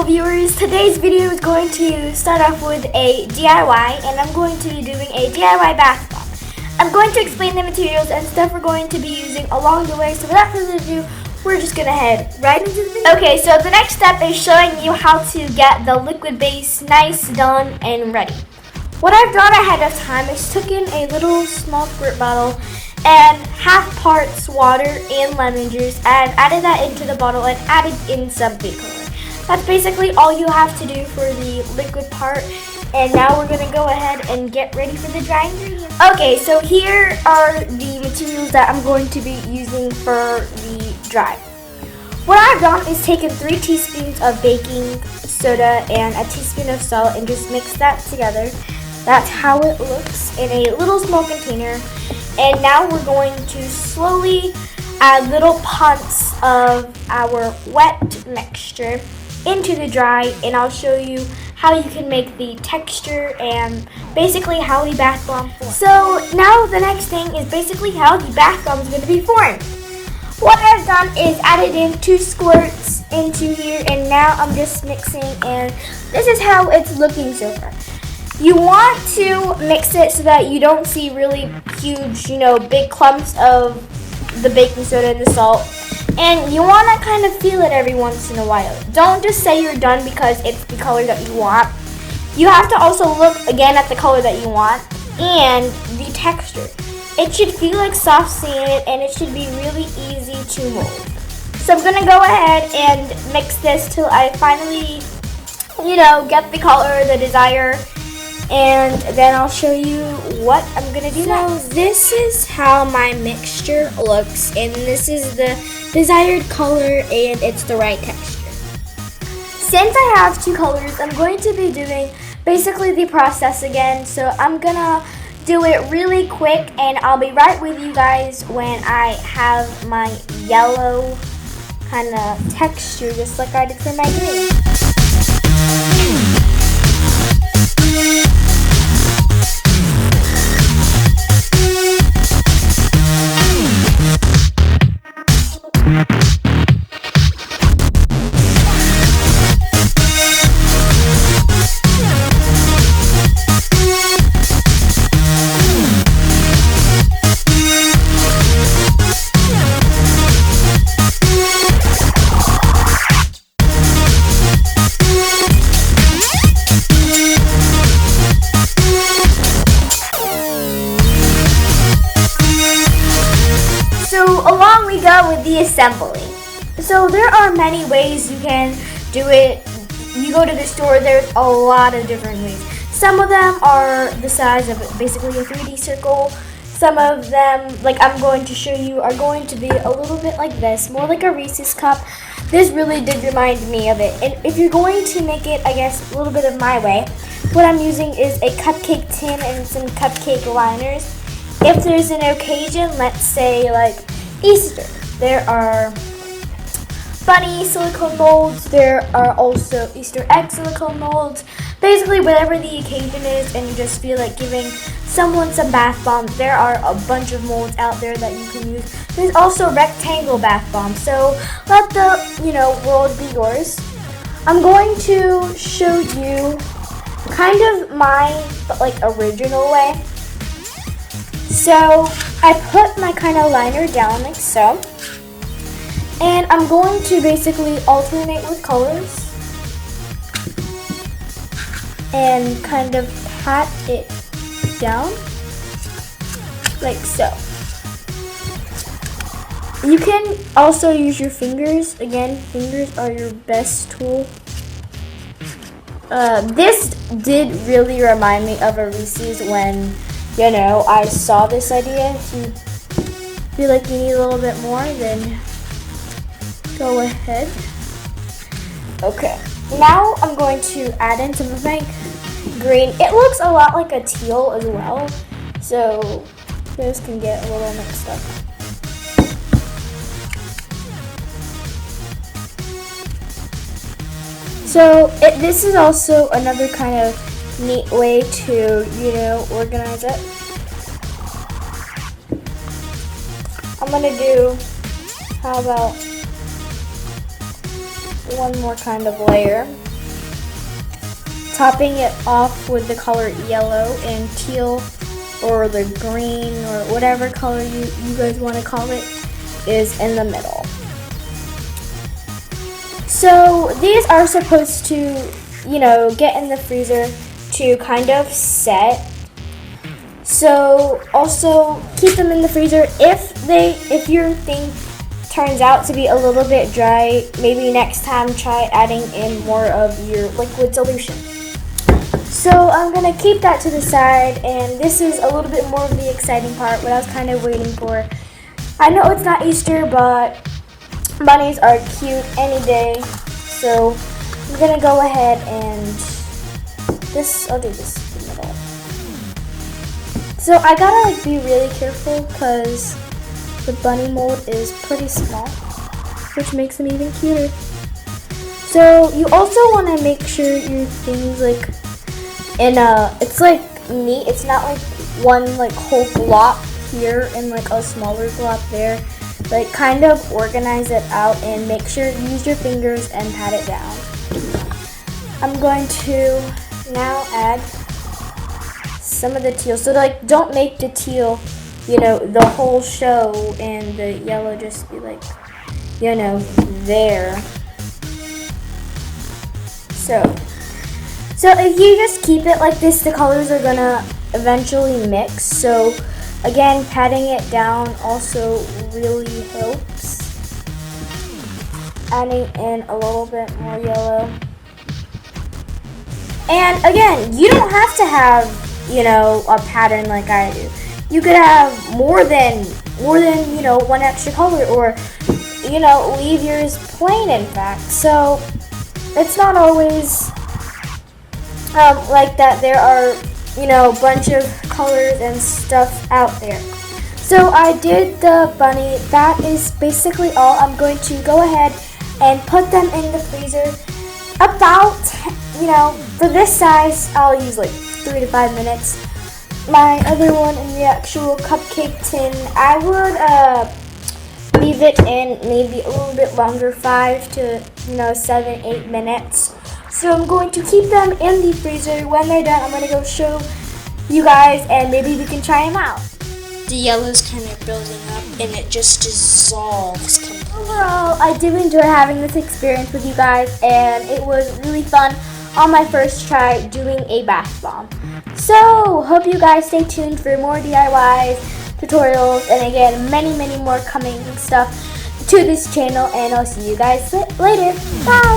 Hello viewers, today's video is going to start off with a DIY and I'm going to be doing a DIY bath bomb. I'm going to explain the materials and stuff we're going to be using along the way, so without further ado, we're just going to head right into the video. Okay, so the next step is showing you how to get the liquid base nice, done, and ready. What I've done ahead of time is took in a little small squirt bottle and half parts water and lemon juice and added that into the bottle and added in some food color. That's basically all you have to do for the liquid part, and now we're going to go ahead and get ready for the dry ingredients. Okay, so here are the materials that I'm going to be using for the dry. What I've done is taken 3 teaspoons of baking soda and a teaspoon of salt and just mix that together. That's how it looks in a little small container. And now we're going to slowly add little punts of our wet mixture into the dry, and I'll show you how you can make the texture and basically how the bath bomb forms. So now the next thing is basically how the bath bomb is going to be formed. What I've done is added in 2 squirts into here, and now I'm just mixing, and this is how it's looking so far. You want to mix it so that you don't see really huge, big clumps of the baking soda and the salt. And you want to kind of feel it every once in a while. Don't just say you're done because it's the color that you want. You have to also look again at the color that you want and the texture. It should feel like soft sand and it should be really easy to mold. So I'm going to go ahead and mix this till I finally, get the color, the desire. And then I'll show you what I'm going to do next. So this is how my mixture looks, and this is the desired color and it's the right texture. Since I have 2 colors, I'm going to be doing basically the process again. So I'm going to do it really quick, and I'll be right with you guys when I have my yellow kind of texture, just like I did for my green. So along we go with the assembly. So there are many ways you can do it. You go to the store, there's a lot of different ways. Some of them are the size of basically a 3D circle. Some of them, like I'm going to show you, are going to be a little bit like this, more like a Reese's cup. This really did remind me of it. And if you're going to make it, I guess, a little bit of my way, what I'm using is a cupcake tin and some cupcake liners. If there's an occasion, let's say like Easter, there are bunny silicone molds, there are also Easter egg silicone molds. Basically, whatever the occasion is and you just feel like giving someone some bath bombs, there are a bunch of molds out there that you can use. There's also rectangle bath bombs, so let the world be yours. I'm going to show you kind of my original way. So I put my kind of liner down like so, and I'm going to basically alternate with colors and kind of pat it down like so. You can also use your fingers. Again, fingers are your best tool. This did really remind me of a Reese's when I saw this idea. If you feel like you need a little bit more, then go ahead. Okay, now I'm going to add in some of my green. It looks a lot like a teal as well, so those can get a little mixed up. So this is also another kind of neat way to, organize it. I'm gonna do, how about one more kind of layer. topping it off with the color yellow, and teal or the green or whatever color you guys want to call it is in the middle. So these are supposed to, you know, get in the freezer to kind of set. So also keep them in the freezer. If your thing turns out to be a little bit dry, maybe next time try adding in more of your liquid solution. So I'm gonna keep that to the side, and this is a little bit more of the exciting part, what I was kind of waiting for. I know it's not Easter, but bunnies are cute any day. So I'm gonna go ahead and I'll do this in the middle. So I gotta be really careful because the bunny mold is pretty small, which makes them even cuter. So you also want to make sure your things it's like neat. It's not like one whole block here and a smaller block there. Like kind of organize it out and make sure use your fingers and pat it down. I'm going to now add some of the teal. So don't make the teal, the whole show and the yellow just be there. So if you just keep it like this, the colors are gonna eventually mix. So again, patting it down also really helps. Adding in a little bit more yellow. And again, you don't have to have, a pattern like I do. You could have more than one extra color, or leave yours plain, in fact. So it's not always like that. There are a bunch of colors and stuff out there. So I did the bunny. That is basically all. I'm going to go ahead and put them in the freezer. About, for this size, I'll use 3 to 5 minutes. My other one in the actual cupcake tin, I would leave it in maybe a little bit longer, 5 to 7, 8 minutes. So I'm going to keep them in the freezer. When they're done, I'm going to go show you guys, and maybe we can try them out. The yellow's kind of building up, and it just dissolves completely. Overall, I did enjoy having this experience with you guys, and it was really fun on my first try doing a bath bomb. So, hope you guys stay tuned for more DIYs, tutorials, and again, many more coming stuff to this channel, and I'll see you guys later. Bye!